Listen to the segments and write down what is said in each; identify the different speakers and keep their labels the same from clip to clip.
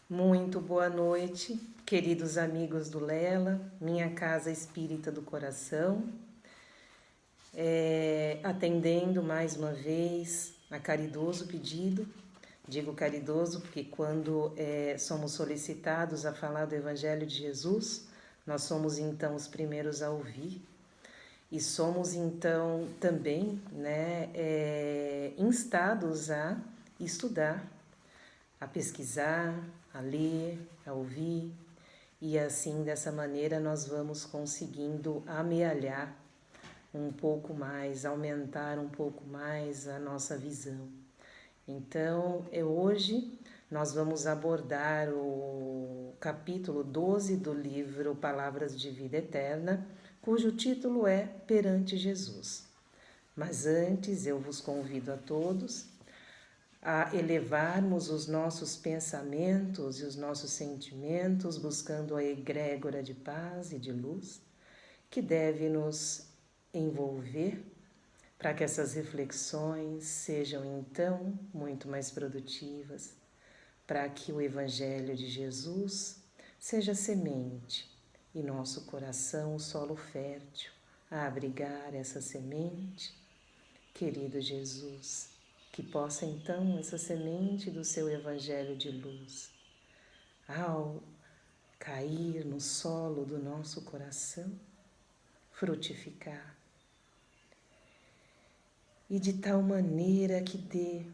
Speaker 1: Muito boa noite, queridos amigos do Lela, minha casa espírita do coração, atendendo mais uma vez a caridoso pedido. Digo caridoso porque quando somos solicitados a falar do Evangelho de Jesus, nós somos então os primeiros a ouvir e somos então também instados a estudar, a pesquisar, a ler, a ouvir, e assim, dessa maneira, nós vamos conseguindo amealhar um pouco mais, aumentar um pouco mais a nossa visão. Então, hoje nós vamos abordar o capítulo 12 do livro Palavras de Vida Eterna, cujo título é Perante Jesus. Mas antes, eu vos convido a todos a elevarmos os nossos pensamentos e os nossos sentimentos, buscando a egrégora de paz e de luz, que deve nos envolver para que essas reflexões sejam então muito mais produtivas, para que o Evangelho de Jesus seja semente e nosso coração o solo fértil a abrigar essa semente. Querido Jesus, que possa então essa semente do seu Evangelho de luz, ao cair no solo do nosso coração, frutificar. E de tal maneira que dê,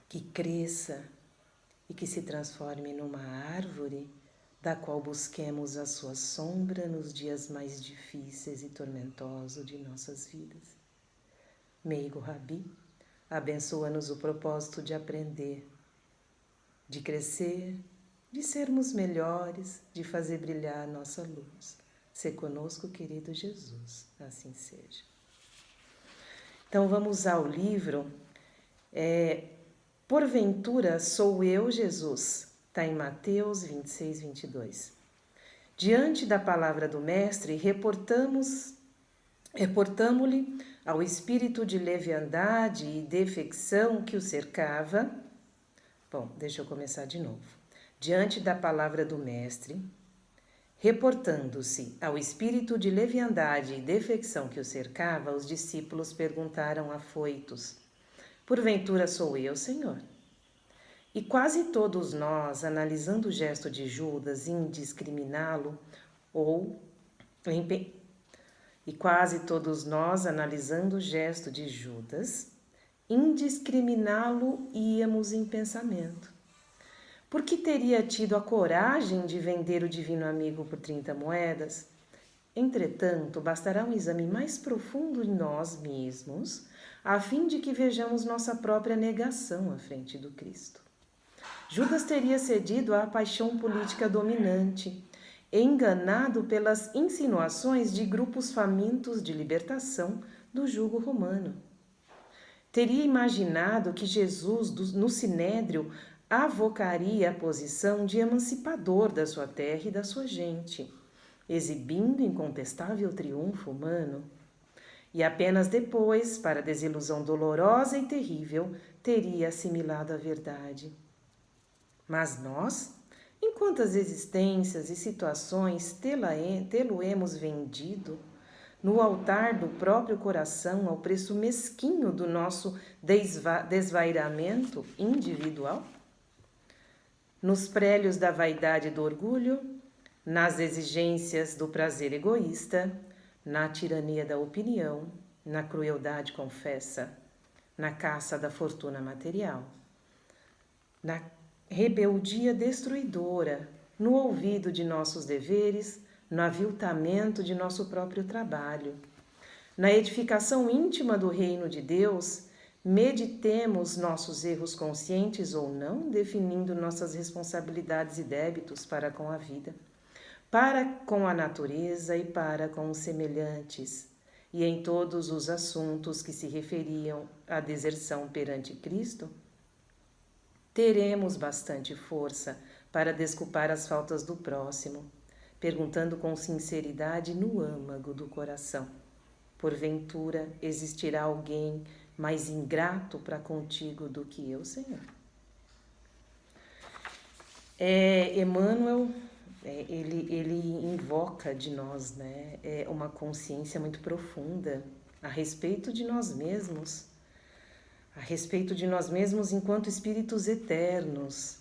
Speaker 1: que cresça e que se transforme numa árvore da qual busquemos a sua sombra nos dias mais difíceis e tormentosos de nossas vidas. Meigo Rabi, abençoa-nos o propósito de aprender, de crescer, de sermos melhores, de fazer brilhar a nossa luz. Sê conosco, querido Jesus, assim seja. Então vamos ao livro Porventura sou eu, Jesus, está em Mateus 26, 22. Diante da palavra do Mestre, reportamo-lhe ao espírito de leviandade e defecção que o cercava. Bom, deixa eu começar de novo. Diante da palavra do Mestre, reportando-se ao espírito de leviandade e defecção que o cercava, os discípulos perguntaram afoitos: Porventura sou eu, Senhor? E quase todos nós, analisando o gesto de Judas, indiscriminá-lo, íamos em pensamento. Por que teria tido a coragem de vender o divino amigo por 30 moedas? Entretanto, bastará um exame mais profundo em nós mesmos, a fim de que vejamos nossa própria negação à frente do Cristo. Judas teria cedido à paixão política dominante, enganado pelas insinuações de grupos famintos de libertação do jugo romano. Teria imaginado que Jesus, no Sinédrio, avocaria a posição de emancipador da sua terra e da sua gente, exibindo incontestável triunfo humano. E apenas depois, para desilusão dolorosa e terrível, teria assimilado a verdade. Mas nós, em quantas existências e situações tê-lo-emos vendido, no altar do próprio coração, ao preço mesquinho do nosso desvairamento individual? Nos prélios da vaidade e do orgulho, nas exigências do prazer egoísta, na tirania da opinião, na crueldade confessa, na caça da fortuna material, na rebeldia destruidora, no olvido de nossos deveres, no aviltamento de nosso próprio trabalho. Na edificação íntima do reino de Deus, meditemos nossos erros conscientes ou não, definindo nossas responsabilidades e débitos para com a vida, para com a natureza e para com os semelhantes, e em todos os assuntos que se referiam à deserção perante Cristo, teremos bastante força para desculpar as faltas do próximo, perguntando com sinceridade no âmago do coração: porventura existirá alguém mais ingrato para contigo do que eu, Senhor? Emmanuel, ele invoca de nós, né, uma consciência muito profunda a respeito de nós mesmos, enquanto espíritos eternos.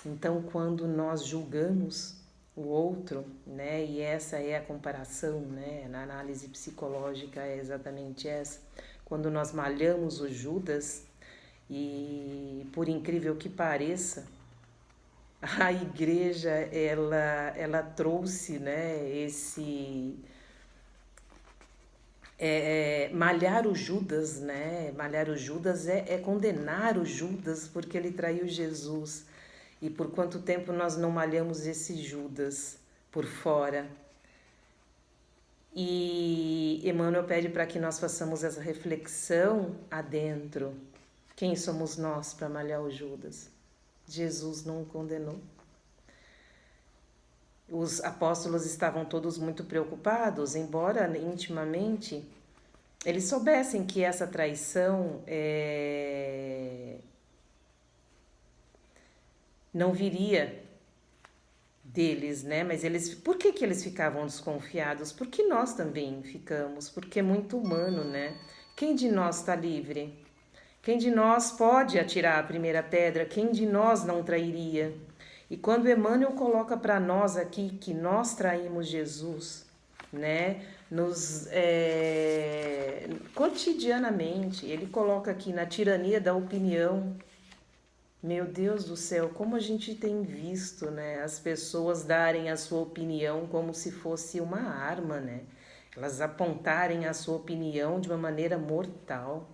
Speaker 1: Então, quando nós julgamos o outro, né, e essa é a comparação, né, na análise psicológica é exatamente essa, quando nós malhamos o Judas, e por incrível que pareça, a igreja ela trouxe, né, esse malhar o Judas, né? Malhar o Judas é condenar o Judas porque ele traiu Jesus. E por quanto tempo nós não malhamos esse Judas por fora? E Emmanuel pede para que nós façamos essa reflexão adentro. Quem somos nós para malhar o Judas? Jesus não o condenou. Os apóstolos estavam todos muito preocupados, embora intimamente eles soubessem que essa traição não viria deles, né? Mas por que eles ficavam desconfiados? Porque nós também ficamos, porque é muito humano, né? Quem de nós está livre? Quem de nós pode atirar a primeira pedra? Quem de nós não trairia? E quando Emmanuel coloca para nós aqui que nós traímos Jesus, né, cotidianamente, ele coloca aqui na tirania da opinião. Meu Deus do céu, como a gente tem visto, né, as pessoas darem a sua opinião como se fosse uma arma, né? Elas apontarem a sua opinião de uma maneira mortal.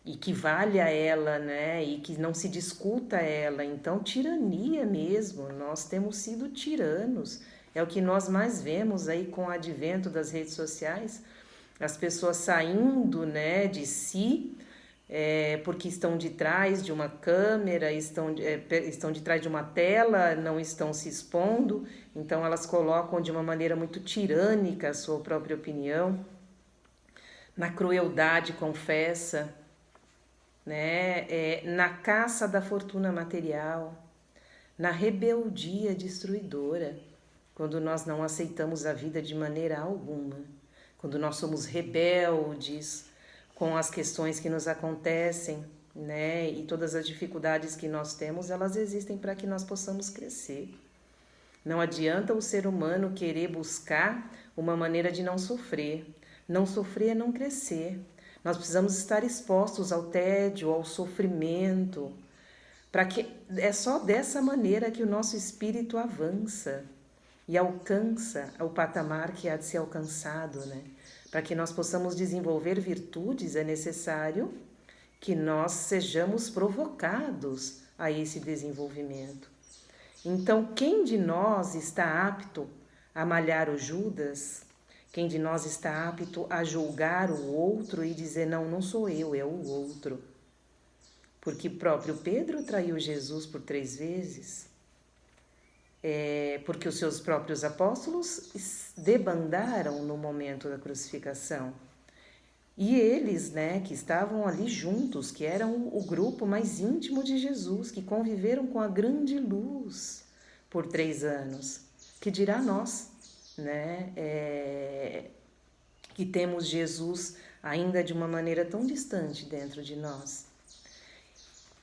Speaker 1: E que valha ela, né? E que não se discuta ela. Então, tirania mesmo. Nós temos sido tiranos. É o que nós mais vemos aí com o advento das redes sociais. As pessoas saindo, né, de si, porque estão de trás de uma câmera, estão de trás de uma tela, não estão se expondo. Então, elas colocam de uma maneira muito tirânica a sua própria opinião. Na crueldade confessa, né, na caça da fortuna material, na rebeldia destruidora, quando nós não aceitamos a vida de maneira alguma, quando nós somos rebeldes com as questões que nos acontecem, né, e todas as dificuldades que nós temos, elas existem para que nós possamos crescer. Não adianta o ser humano querer buscar uma maneira de não sofrer. Não sofrer é não crescer. Nós precisamos estar expostos ao tédio, ao sofrimento, para que é só dessa maneira que o nosso espírito avança e alcança o patamar que há de ser alcançado, né? Para que nós possamos desenvolver virtudes, é necessário que nós sejamos provocados a esse desenvolvimento. Então, quem de nós está apto a malhar o Judas? Quem de nós está apto a julgar o outro e dizer, não, não sou eu, é o outro? Porque próprio Pedro traiu Jesus por 3 vezes. Porque os seus próprios apóstolos debandaram no momento da crucificação. E eles, né, que estavam ali juntos, que eram o grupo mais íntimo de Jesus, que conviveram com a grande luz por 3 anos. Que dirá nós, né, que temos Jesus ainda de uma maneira tão distante dentro de nós.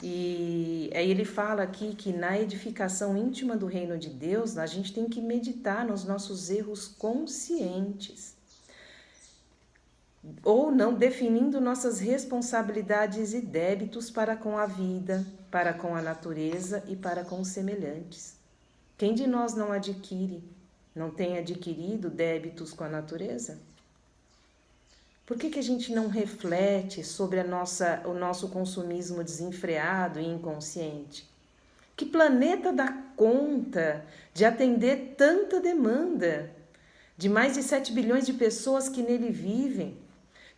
Speaker 1: E aí ele fala aqui que na edificação íntima do reino de Deus, a gente tem que meditar nos nossos erros conscientes, ou não, definindo nossas responsabilidades e débitos para com a vida, para com a natureza e para com os semelhantes. Quem de nós não tem adquirido débitos com a natureza? Por que a gente não reflete sobre o nosso consumismo desenfreado e inconsciente? Que planeta dá conta de atender tanta demanda de mais de 7 bilhões de pessoas que nele vivem?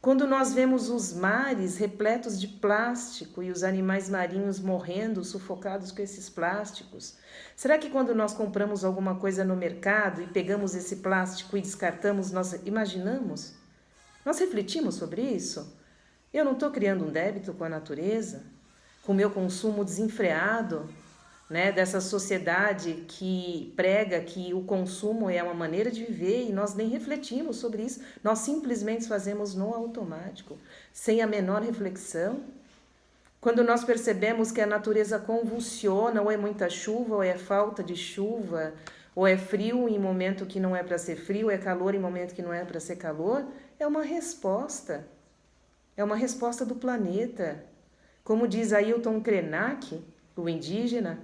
Speaker 1: Quando nós vemos os mares repletos de plástico e os animais marinhos morrendo, sufocados com esses plásticos, será que quando nós compramos alguma coisa no mercado e pegamos esse plástico e descartamos, nós imaginamos? Nós refletimos sobre isso? Eu não estou criando um débito com a natureza? Com o meu consumo desenfreado, né, dessa sociedade que prega que o consumo é uma maneira de viver e nós nem refletimos sobre isso, nós simplesmente fazemos no automático, sem a menor reflexão. Quando nós percebemos que a natureza convulsiona, ou é muita chuva, ou é falta de chuva, ou é frio em momento que não é para ser frio, ou é calor em momento que não é para ser calor, é uma resposta do planeta. Como diz Ailton Krenak, o indígena,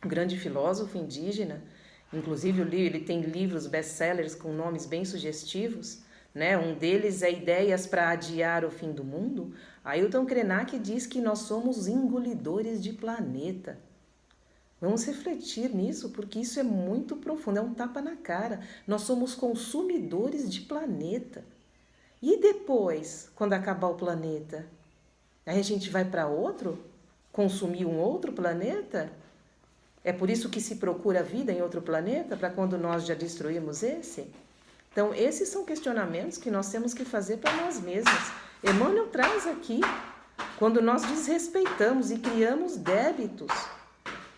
Speaker 1: um grande filósofo indígena, inclusive ele tem livros best-sellers com nomes bem sugestivos, né? Um deles é Ideias para Adiar o Fim do Mundo. Ailton Krenak diz que nós somos engolidores de planeta. Vamos refletir nisso, porque isso é muito profundo, é um tapa na cara. Nós somos consumidores de planeta. E depois, quando acabar o planeta, aí a gente vai para outro? Consumir um outro planeta? É por isso que se procura vida em outro planeta, para quando nós já destruímos esse? Então, esses são questionamentos que nós temos que fazer para nós mesmos. Emmanuel traz aqui, quando nós desrespeitamos e criamos débitos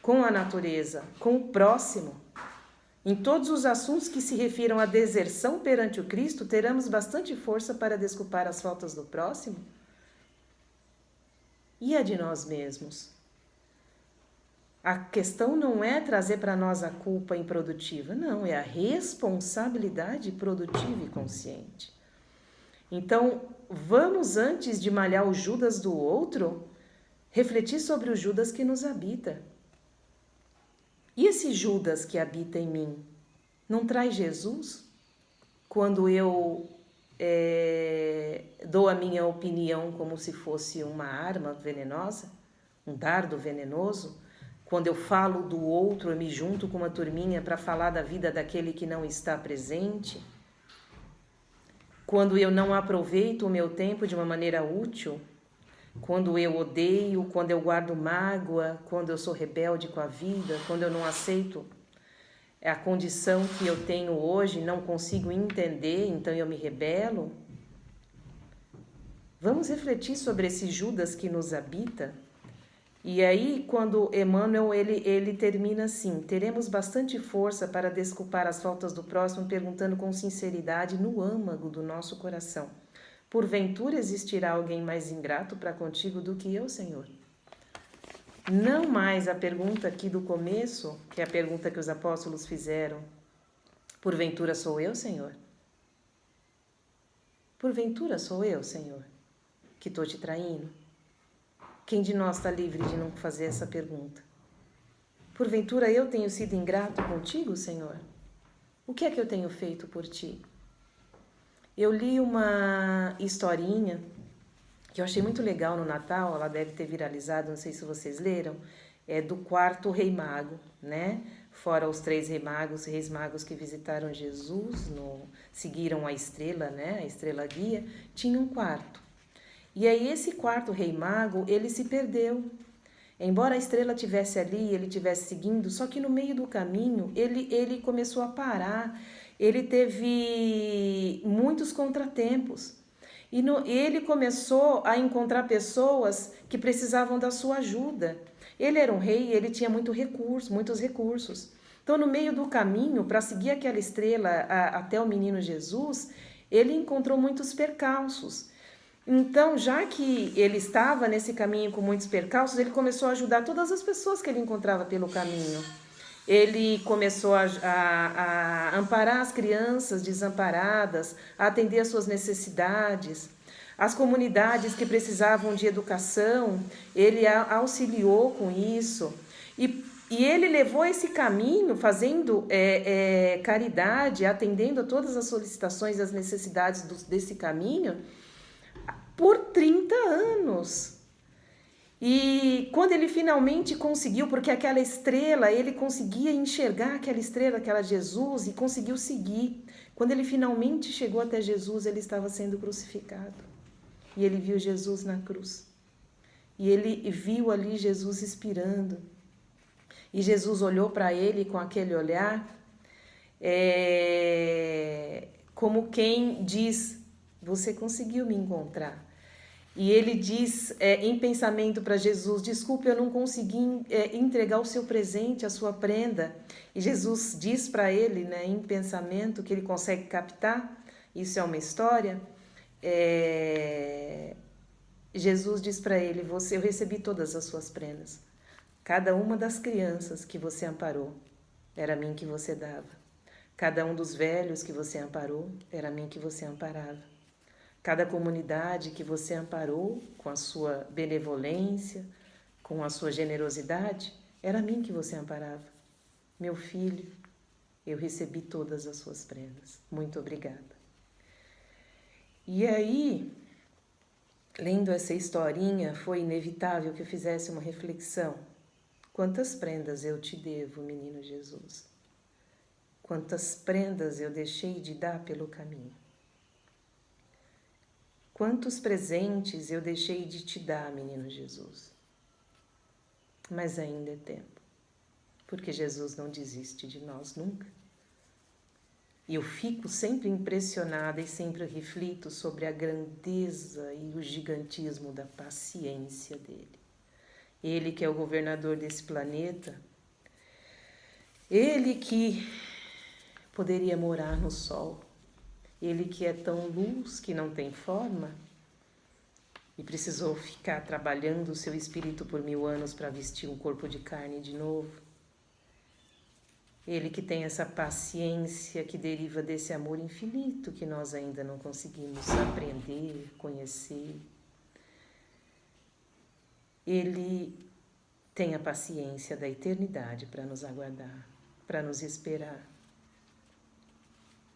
Speaker 1: com a natureza, com o próximo, em todos os assuntos que se refiram à deserção perante o Cristo, teremos bastante força para desculpar as faltas do próximo? E a de nós mesmos? A questão não é trazer para nós a culpa improdutiva, não, é a responsabilidade produtiva e consciente. Então, vamos, antes de malhar o Judas do outro, refletir sobre o Judas que nos habita. E esse Judas que habita em mim, não traz Jesus? Quando eu dou a minha opinião como se fosse uma arma venenosa, um dardo venenoso, quando eu falo do outro, eu me junto com uma turminha para falar da vida daquele que não está presente, quando eu não aproveito o meu tempo de uma maneira útil, quando eu odeio, quando eu guardo mágoa, quando eu sou rebelde com a vida, quando eu não aceito a condição que eu tenho hoje, não consigo entender, então eu me rebelo. Vamos refletir sobre esse Judas que nos habita. E aí, quando Emmanuel ele termina assim: teremos bastante força para desculpar as faltas do próximo, perguntando com sinceridade no âmago do nosso coração: porventura existirá alguém mais ingrato para contigo do que eu, Senhor? Não mais a pergunta aqui do começo, que é a pergunta que os apóstolos fizeram: porventura sou eu, Senhor? Porventura sou eu, Senhor, que estou te traindo? Quem de nós está livre de não fazer essa pergunta? Porventura eu tenho sido ingrato contigo, Senhor? O que é que eu tenho feito por ti? Eu li uma historinha que eu achei muito legal no Natal, ela deve ter viralizado, não sei se vocês leram, é do quarto rei mago, né? Fora os 3 reis magos que visitaram Jesus, seguiram a estrela, né? A estrela guia, tinha um quarto. E aí esse quarto rei mago, ele se perdeu. Embora a estrela tivesse ali, ele tivesse seguindo, só que no meio do caminho ele começou a parar, ele teve muitos contratempos. E ele começou a encontrar pessoas que precisavam da sua ajuda. Ele era um rei, ele tinha muitos recursos. Então, no meio do caminho, para seguir aquela estrela até o menino Jesus, ele encontrou muitos percalços. Então, já que ele estava nesse caminho com muitos percalços, ele começou a ajudar todas as pessoas que ele encontrava pelo caminho. Ele começou a amparar as crianças desamparadas, a atender às suas necessidades. As comunidades que precisavam de educação, ele auxiliou com isso. E ele levou esse caminho fazendo caridade, atendendo a todas as solicitações e as necessidades desse caminho, por 30 anos. E quando ele finalmente conseguiu, porque aquela estrela, ele conseguia enxergar aquela estrela, aquela Jesus, e conseguiu seguir. Quando ele finalmente chegou até Jesus, ele estava sendo crucificado. E ele viu Jesus na cruz. E ele viu ali Jesus expirando. E Jesus olhou para ele com aquele olhar, como quem diz: você conseguiu me encontrar. E ele diz em pensamento para Jesus: desculpe, eu não consegui entregar o seu presente, a sua prenda. E Jesus diz para ele, né, em pensamento, que ele consegue captar, isso é uma história, Jesus diz para ele: eu recebi todas as suas prendas. Cada uma das crianças que você amparou, era a mim que você dava. Cada um dos velhos que você amparou, era a mim que você amparava. Cada comunidade que você amparou com a sua benevolência, com a sua generosidade, era a mim que você amparava. Meu filho, eu recebi todas as suas prendas. Muito obrigada. E aí, lendo essa historinha, foi inevitável que eu fizesse uma reflexão. Quantas prendas eu te devo, menino Jesus? Quantas prendas eu deixei de dar pelo caminho? Quantos presentes eu deixei de te dar, menino Jesus? Mas ainda é tempo, porque Jesus não desiste de nós nunca. E eu fico sempre impressionada e sempre reflito sobre a grandeza e o gigantismo da paciência dele. Ele que é o governador desse planeta, ele que poderia morar no sol, ele que é tão luz que não tem forma e precisou ficar trabalhando o seu espírito por 1000 anos para vestir um corpo de carne de novo. Ele que tem essa paciência que deriva desse amor infinito que nós ainda não conseguimos aprender, conhecer. Ele tem a paciência da eternidade para nos aguardar, para nos esperar.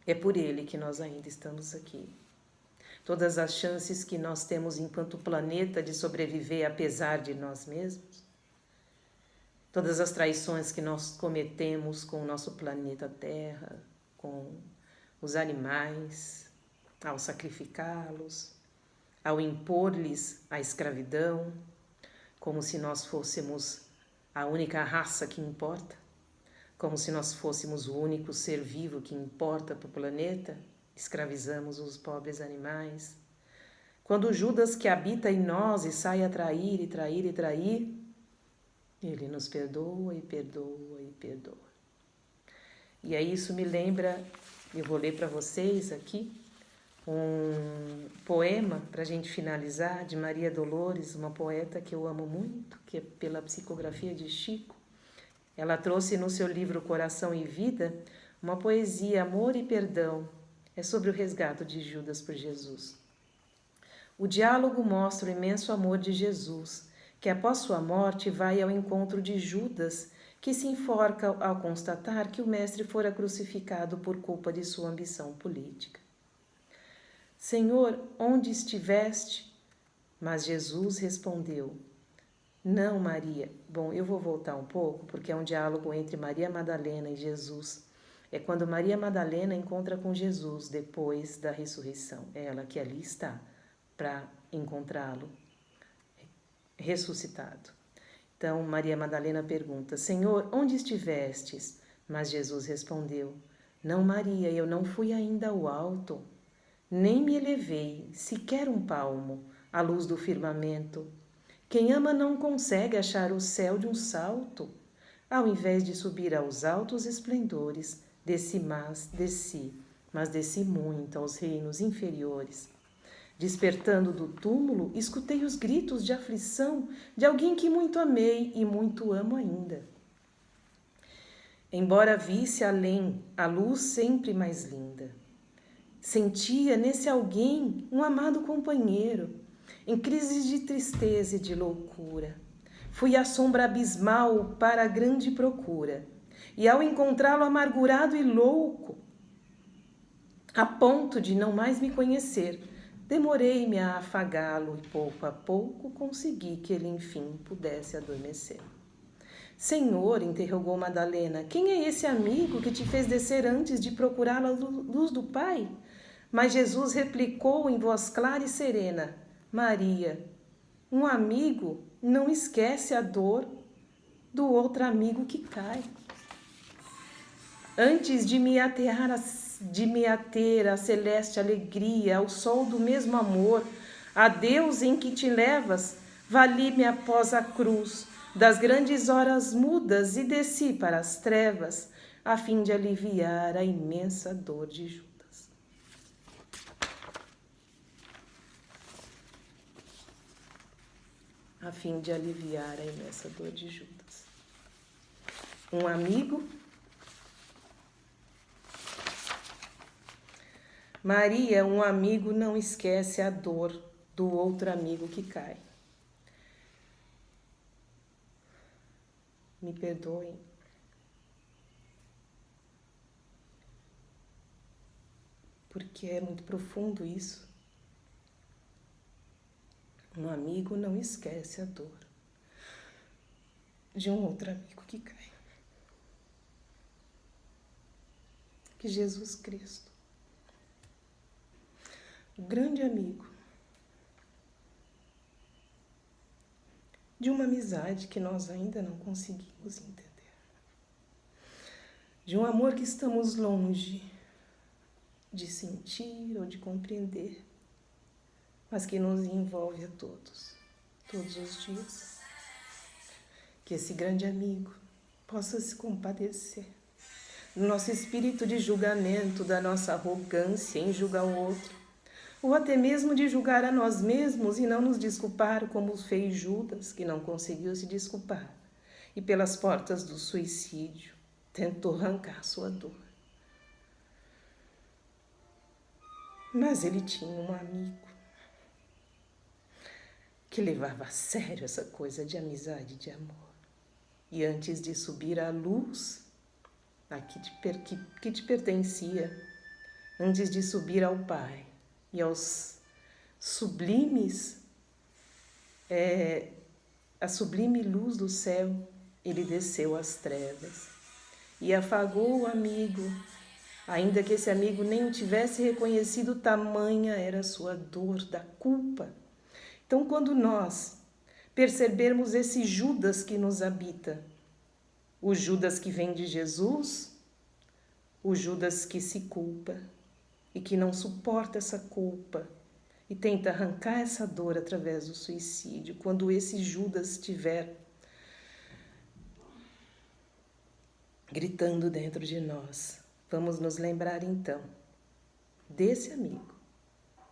Speaker 1: É por ele que nós ainda estamos aqui. Todas as chances que nós temos enquanto planeta de sobreviver apesar de nós mesmos, todas as traições que nós cometemos com o nosso planeta Terra, com os animais, ao sacrificá-los, ao impor-lhes a escravidão, como se nós fôssemos a única raça que importa, como se nós fôssemos o único ser vivo que importa para o planeta, escravizamos os pobres animais. Quando o Judas que habita em nós e sai a trair, ele nos perdoa e perdoa e perdoa. E aí isso me lembra, eu vou ler para vocês aqui, um poema para a gente finalizar, de Maria Dolores, uma poeta que eu amo muito, que é pela psicografia de Chico. Ela trouxe no seu livro Coração e Vida uma poesia, Amor e Perdão. É sobre o resgate de Judas por Jesus. O diálogo mostra o imenso amor de Jesus, que após sua morte vai ao encontro de Judas, que se enforca ao constatar que o mestre fora crucificado por culpa de sua ambição política. Senhor, onde estiveste? Mas Jesus respondeu: não, Maria. Bom, eu vou voltar um pouco, porque é um diálogo entre Maria Madalena e Jesus. É quando Maria Madalena encontra com Jesus depois da ressurreição. É ela que ali está para encontrá-lo ressuscitado. Então, Maria Madalena pergunta: Senhor, onde estivestes? Mas Jesus respondeu: não, Maria, eu não fui ainda ao alto, nem me elevei sequer um palmo à luz do firmamento. Quem ama não consegue achar o céu de um salto. Ao invés de subir aos altos esplendores, desci, mas desci muito aos reinos inferiores. Despertando do túmulo, escutei os gritos de aflição de alguém que muito amei e muito amo ainda. Embora visse além a luz sempre mais linda, sentia nesse alguém um amado companheiro, em crises de tristeza e de loucura. Fui à sombra abismal para a grande procura, e ao encontrá-lo amargurado e louco, a ponto de não mais me conhecer, demorei-me a afagá-lo e pouco a pouco consegui que ele enfim pudesse adormecer. Senhor, interrogou Madalena, quem é esse amigo que te fez descer antes de procurar a luz do Pai? Mas Jesus replicou em voz clara e serena: Maria, um amigo não esquece a dor do outro amigo que cai. Antes de me ater à celeste alegria, ao sol do mesmo amor, Adeus em que te levas, vali-me após a cruz, das grandes horas mudas e desci para as trevas, a fim de aliviar a imensa dor de Judas. A fim de aliviar a imensa dor de Judas. Um amigo. Maria, um amigo não esquece a dor do outro amigo que cai. Me perdoem. Porque é muito profundo isso. Um amigo não esquece a dor de um outro amigo que cai. Que Jesus Cristo, o grande amigo de uma amizade que nós ainda não conseguimos entender, de um amor que estamos longe de sentir ou de compreender, mas que nos envolve a todos os dias. Que esse grande amigo possa se compadecer do nosso espírito de julgamento, da nossa arrogância em julgar o outro, ou até mesmo de julgar a nós mesmos e não nos desculpar como fez Judas, que não conseguiu se desculpar e pelas portas do suicídio tentou arrancar sua dor. Mas ele tinha um amigo que levava a sério essa coisa de amizade e de amor. E antes de subir à luz que te pertencia, antes de subir ao Pai e aos sublimes, a sublime luz do céu, ele desceu às trevas e afagou o amigo, ainda que esse amigo nem o tivesse reconhecido, tamanha era a sua dor da culpa. Então, quando nós percebermos esse Judas que nos habita, o Judas que vem de Jesus, o Judas que se culpa e que não suporta essa culpa e tenta arrancar essa dor através do suicídio, quando esse Judas estiver gritando dentro de nós, vamos nos lembrar então desse amigo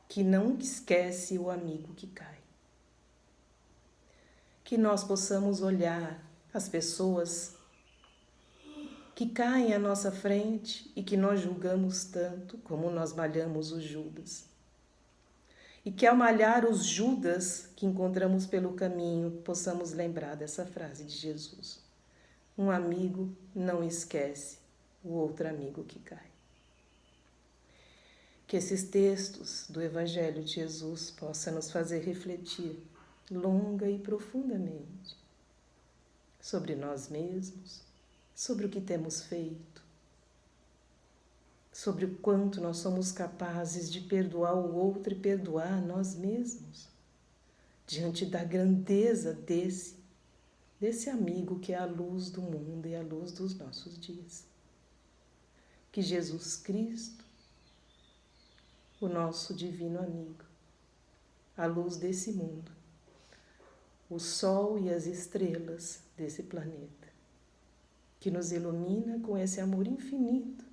Speaker 1: que não esquece o amigo que cai. Que nós possamos olhar as pessoas que caem à nossa frente e que nós julgamos tanto como nós malhamos os Judas. E que ao malhar os Judas que encontramos pelo caminho, possamos lembrar dessa frase de Jesus. Um amigo não esquece o outro amigo que cai. Que esses textos do Evangelho de Jesus possam nos fazer refletir longa e profundamente sobre nós mesmos, sobre o que temos feito, sobre o quanto nós somos capazes de perdoar o outro e perdoar a nós mesmos, diante da grandeza desse amigo que é a luz do mundo e a luz dos nossos dias. Que Jesus Cristo, o nosso divino amigo, a luz desse mundo, o sol e as estrelas desse planeta, que nos ilumina com esse amor infinito,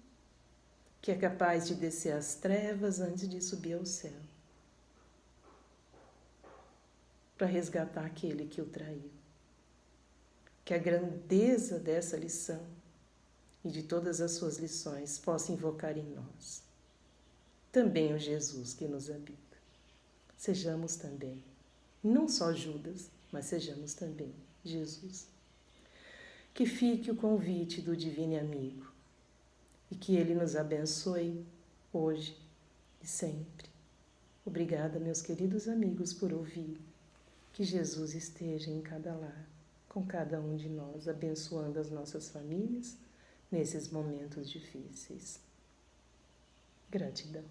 Speaker 1: que é capaz de descer às trevas antes de subir ao céu, para resgatar aquele que o traiu. Que a grandeza dessa lição e de todas as suas lições possa invocar em nós também o Jesus que nos habita. Sejamos também, não só Judas, mas sejamos também Jesus. Que fique o convite do Divino Amigo e que Ele nos abençoe hoje e sempre. Obrigada, meus queridos amigos, por ouvir. Que Jesus esteja em cada lar, com cada um de nós, abençoando as nossas famílias nesses momentos difíceis. Gratidão.